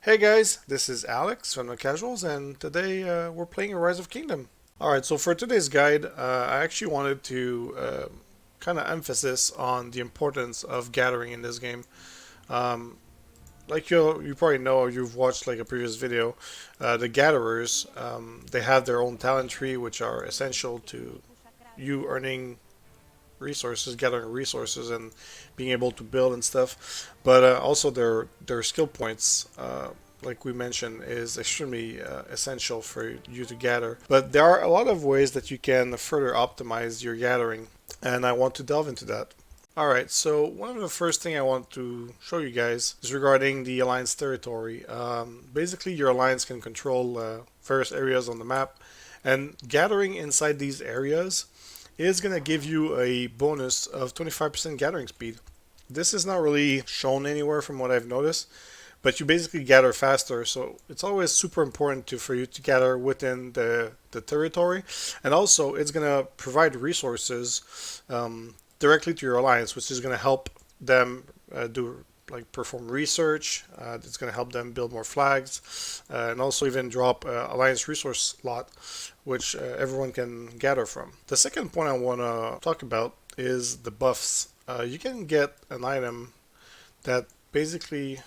Hey guys, this is Alex from the Casuals, and today we're playing Rise of Kingdom. Alright, so for today's guide, I actually wanted to kind of emphasis on the importance of gathering in this game. Um, like you probably know, or you've watched like a previous video, the gatherers, they have their own talent tree, which are essential to you earning resources, gathering resources, and being able to build and stuff. But also their skill points, like we mentioned, is extremely essential for you to gather. But there are a lot of ways that you can further optimize your gathering, and I want to delve into that. Alright, so one of the first thing I want to show you guys is regarding the alliance territory. Basically, your alliance can control various areas on the map, and gathering inside these areas is going to give you a bonus of 25% gathering speed. This is not really shown anywhere from what I've noticed, but you basically gather faster, so it's always super important for you to gather within the territory, and also it's going to provide resources directly to your alliance, which is going to help them do like perform research. It's going to help them build more flags, and also even drop alliance resource slot, which everyone can gather from. The second point I want to talk about is the buffs. You can get an item that basically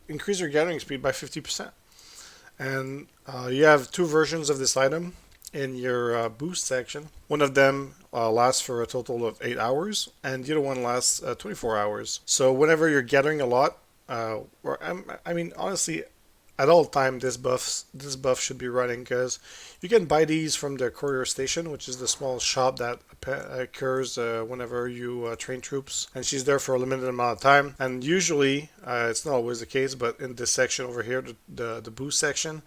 increase your gathering speed by 50%. And you have two versions of this item in your boost section. One of them lasts for a total of 8 hours, and the other one lasts 24 hours. So whenever you're gathering a lot, I mean, honestly, at all time this buff should be running, because you can buy these from the courier station, which is the small shop that occurs whenever you train troops, and she's there for a limited amount of time. And usually it's not always the case, but in this section over here, the boost section,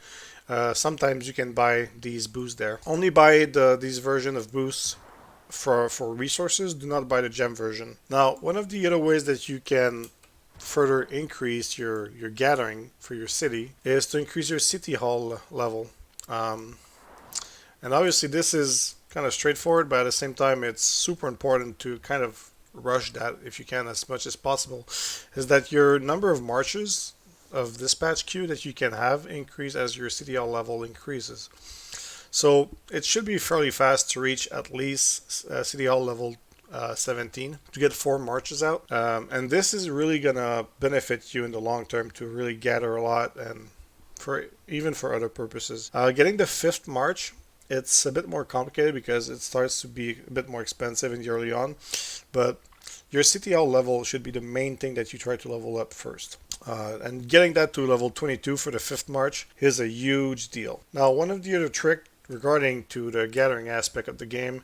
sometimes you can buy these boosts there. Only buy these version of boosts for resources. Do not buy the gem version. Now, one of the other ways that you can further increase your gathering for your city is to increase your city hall level. And obviously this is kind of straightforward, but at the same time it's super important to kind of rush that if you can as much as possible, is that your number of marches of dispatch queue that you can have increase as your city hall level increases. So it should be fairly fast to reach at least city hall level 17 to get 4 marches out, and this is really gonna benefit you in the long term to really gather a lot, and for even for other purposes. Getting the 5th march, it's a bit more complicated because it starts to be a bit more expensive in the early on, but your CTL level should be the main thing that you try to level up first. And getting that to level 22 for the 5th march is a huge deal. Now, one of the other tricks regarding to the gathering aspect of the game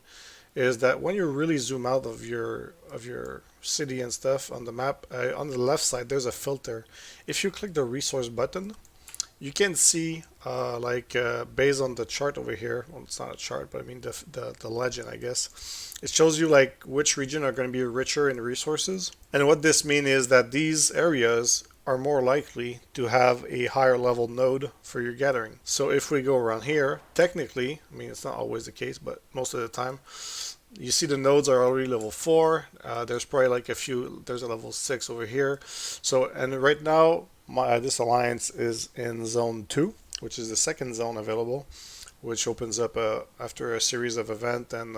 is that when you really zoom out of your city and stuff on the map, on the left side there's a filter. If you click the resource button, you can see based on the chart over here, well, it's not a chart, but I mean the legend, I guess, it shows you like which region are going to be richer in resources. And what this means is that these areas are more likely to have a higher level node for your gathering. So if we go around here, technically, I mean, it's not always the case, but most of the time, you see the nodes are already level 4. There's probably like there's a level 6 over here. So, and right now, this alliance is in zone 2, which is the second zone available, which opens up after a series of events and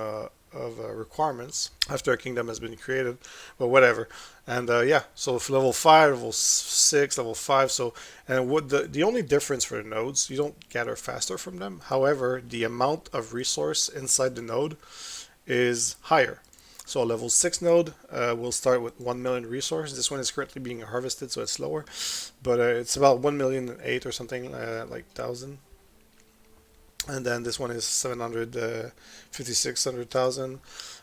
of requirements after a kingdom has been created, but whatever. And yeah, so for level 5, level 6, level 5. So, and what the only difference for the nodes, you don't gather faster from them. However, the amount of resource inside the node is higher. So a level 6 node will start with 1 million resource. This one is currently being harvested, so it's slower, but it's about 1,000,008 or something like thousand. And then this one is 756,000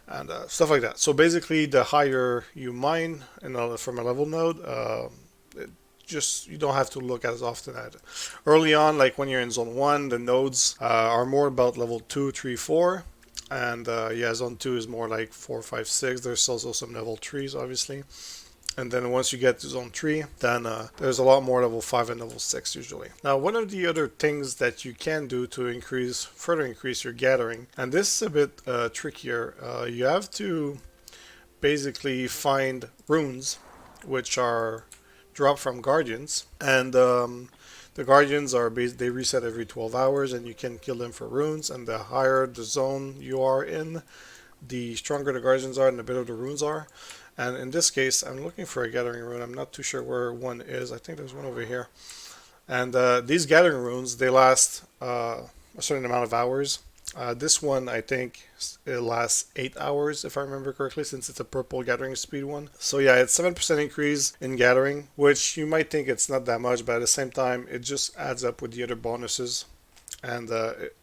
and stuff like that. So basically, the higher you mine from a level node, you don't have to look as often at it. Early on, like when you're in zone 1, the nodes are more about level 2, 3, 4. And yeah, zone 2 is more like 4, 5, 6. There's also some level 3s, obviously. And then once you get to zone 3, then there's a lot more level 5 and level 6 usually. Now, one of the other things that you can do to further increase your gathering, and this is a bit trickier, you have to basically find runes which are dropped from guardians, and The guardians they reset every 12 hours, and you can kill them for runes. And the higher the zone you are in, the stronger the guardians are, and the better the runes are. And in this case, I'm looking for a gathering rune. I'm not too sure where one is. I think there's one over here. And these gathering runes, they last a certain amount of hours. This one, I think, it lasts 8 hours, if I remember correctly, since it's a purple gathering speed one. So yeah, it's 7% increase in gathering, which you might think it's not that much, but at the same time, it just adds up with the other bonuses. And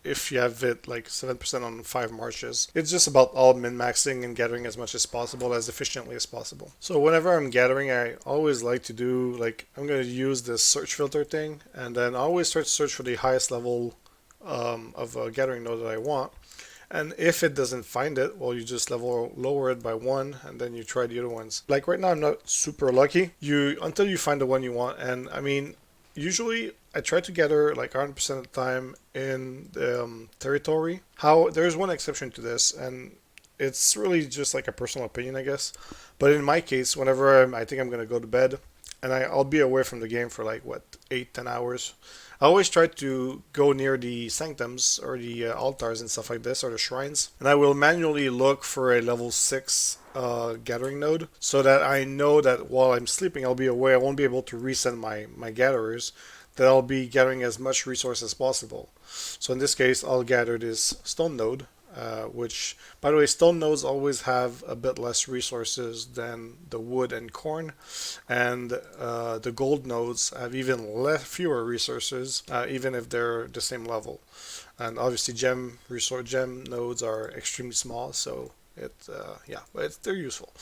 if you have it like 7% on 5 marches, it's just about all min-maxing and gathering as much as possible, as efficiently as possible. So whenever I'm gathering, I always like to do, like, I'm going to use this search filter thing, and then I always start to search for the highest level of a gathering node that I want. And if it doesn't find it, well, you just lower it by 1, and then you try the other ones. Like right now, I'm not super lucky. Until you find the one you want, and I mean, usually I try to gather like 100% of the time in the territory. There's one exception to this, and it's really just like a personal opinion, I guess. But in my case, whenever I think I'm gonna go to bed, and I'll be away from the game for like what 8-10 hours. I always try to go near the sanctums or the altars and stuff like this, or the shrines, and I will manually look for a level 6 gathering node, so that I know that while I'm sleeping, I'll be away. I won't be able to resend my gatherers, that I'll be gathering as much resource as possible. So in this case, I'll gather this stone node, which, by the way, stone nodes always have a bit less resources than the wood and corn, and the gold nodes have even fewer resources, even if they're the same level. And obviously, gem nodes are extremely small, so but they're useful.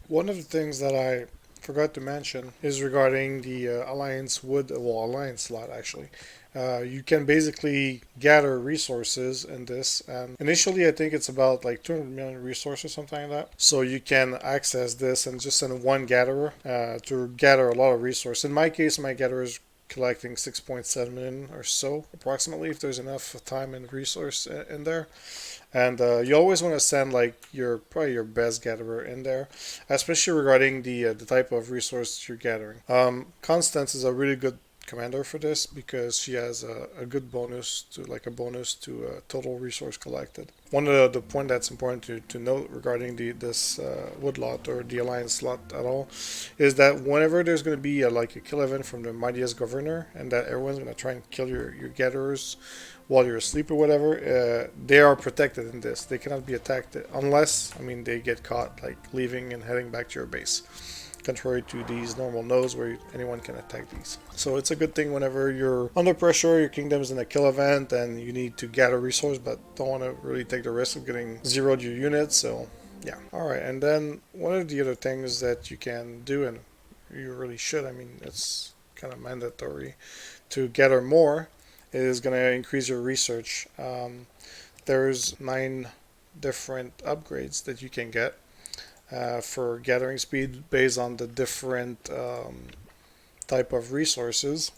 One of the things that I forgot to mention is regarding the alliance slot actually. You can basically gather resources in this, and initially I think it's about like 200 million resources, something like that. So you can access this and just send one gatherer to gather a lot of resources. In my case, my gatherer is collecting 6.7 million or so, approximately, if there's enough time and resource in there. And you always want to send like probably your best gatherer in there, especially regarding the type of resource you're gathering. Constance is a really good commander for this because she has a good bonus to total resource collected. One of the point that's important to note regarding this wood lot or the alliance slot at all is that whenever there's going to be a kill event from the mightiest governor, and that everyone's going to try and kill your gatherers while you're asleep or whatever, they are protected in this. They cannot be attacked unless, they get caught leaving and heading back to your base, contrary to these normal nodes where anyone can attack these. So it's a good thing whenever you're under pressure, your kingdom's in a kill event, and you need to gather resource but don't want to really take the risk of getting zeroed your units. So yeah. Alright, and then one of the other things that you can do, and you really should, it's kind of mandatory to gather more, is going to increase your research. There's 9 different upgrades that you can get for gathering speed based on the different type of resources,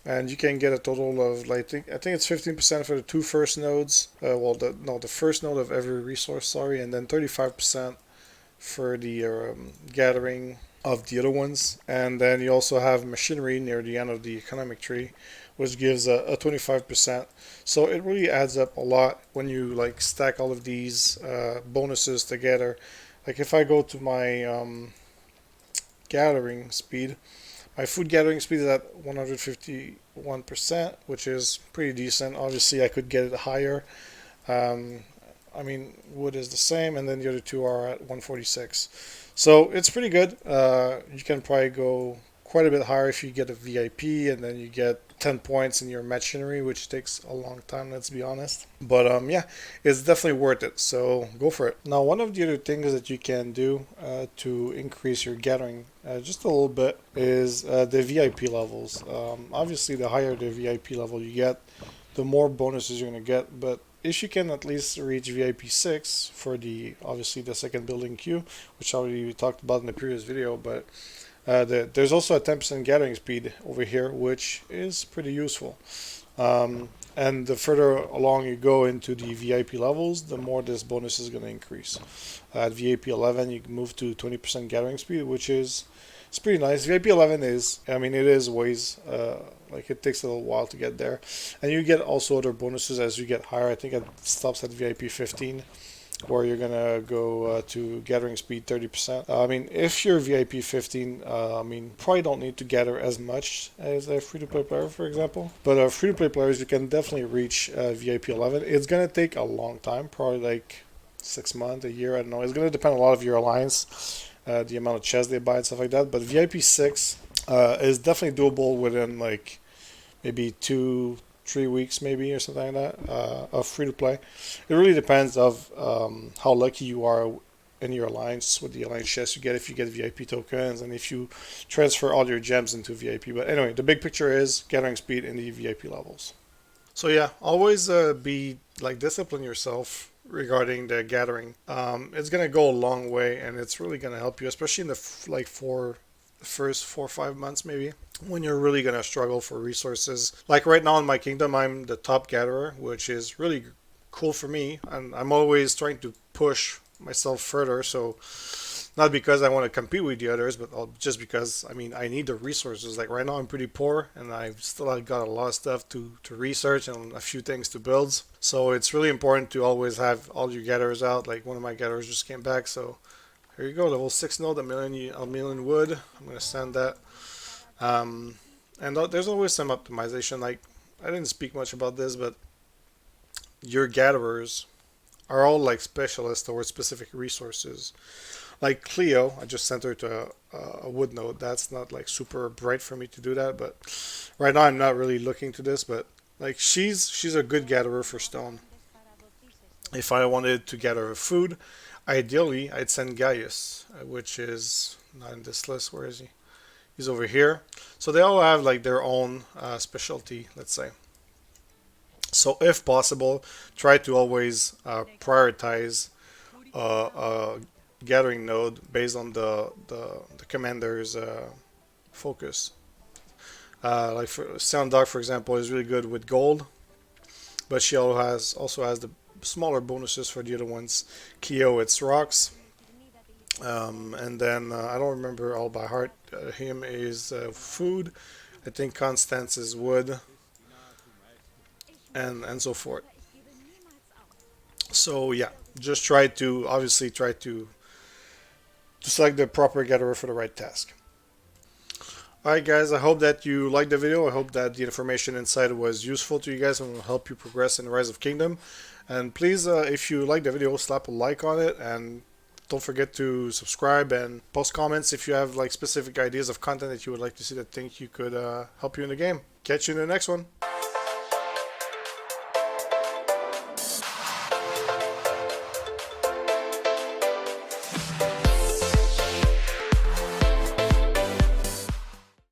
and you can get a total of I think it's 15% for the 2 first nodes. The first node of every resource, and then 35% for the gathering of the other ones. And then you also have machinery near the end of the economic tree, which gives a 25%. So it really adds up a lot when you stack all of these bonuses together. If I go to my gathering speed, my food gathering speed is at 151%, which is pretty decent. Obviously, I could get it higher. Wood is the same, and then the other two are at 146. So it's pretty good. You can probably go quite a bit higher if you get a VIP, and then you get 10 points in your machinery, which takes a long time, let's be honest. But it's definitely worth it, so go for it. Now, one of the other things that you can do to increase your gathering just a little bit is the VIP levels. Obviously, the higher the VIP level you get, the more bonuses you're going to get, but if you can at least reach VIP 6 for the second building queue, which already we talked about in the previous video, but there's also a 10% gathering speed over here, which is pretty useful. And the further along you go into the VIP levels, the more this bonus is going to increase. At VIP 11, you can move to 20% gathering speed, which is It's pretty nice. VIP 11 is, I mean, it is ways, like it takes a little while to get there. And you get also other bonuses as you get higher. I think it stops at VIP 15, where you're gonna go to gathering speed 30%. I mean, if you're VIP 15, I mean, probably don't need to gather as much as a free-to-play player, for example. But free-to-play players, you can definitely reach VIP 11. It's gonna take a long time, probably like 6 months, a year. I don't know. It's gonna depend a lot of your alliance, the amount of chests they buy and stuff like that. But VIP 6 is definitely doable within like maybe 2-3 weeks maybe or something like that of free to play. It really depends of how lucky you are in your alliance with the alliance chests you get, if you get VIP tokens and if you transfer all your gems into VIP. But anyway, the big picture is gathering speed in the VIP levels. So yeah, always be like discipline yourself regarding the gathering. It's gonna go a long way, and it's really gonna help you, especially in the first 4 or 5 months maybe, when you're really gonna struggle for resources. Like right now in my kingdom, I'm the top gatherer, which is really cool for me, and I'm always trying to push myself further. So not because I want to compete with the others, but just because, I mean, I need the resources. Like right now I'm pretty poor and I've still got a lot of stuff to research and a few things to build. So it's really important to always have all your gatherers out. Like one of my gatherers just came back, so here you go, level 6 node, a million wood. I'm gonna send that. And there's always some optimization. Like I didn't speak much about this, but your gatherers are all like specialists towards specific resources. Like Cleo, I just sent her to a wood node. That's not like super bright for me to do that, but right now I'm not really looking to this. But like she's a good gatherer for stone. If I wanted to gather food, ideally I'd send Gaius, which is not in this list. Where is he? He's over here. So they all have like their own specialty, let's say. So if possible, try to always prioritize a gathering node based on the commander's focus. Like for Sound Dog, for example, is really good with gold, but she also has the smaller bonuses for the other ones. Keo, it's rocks, and then I don't remember all by heart. Him is food. I think Constance is wood, and so forth. So yeah, just try to select the proper gatherer for the right task. Alright guys, I hope that you liked the video. I hope that the information inside was useful to you guys and will help you progress in the Rise of Kingdom. And please, if you like the video, slap a like on it, and don't forget to subscribe and post comments if you have like specific ideas of content that you would like to see that think you could help you in the game. Catch you in the next one.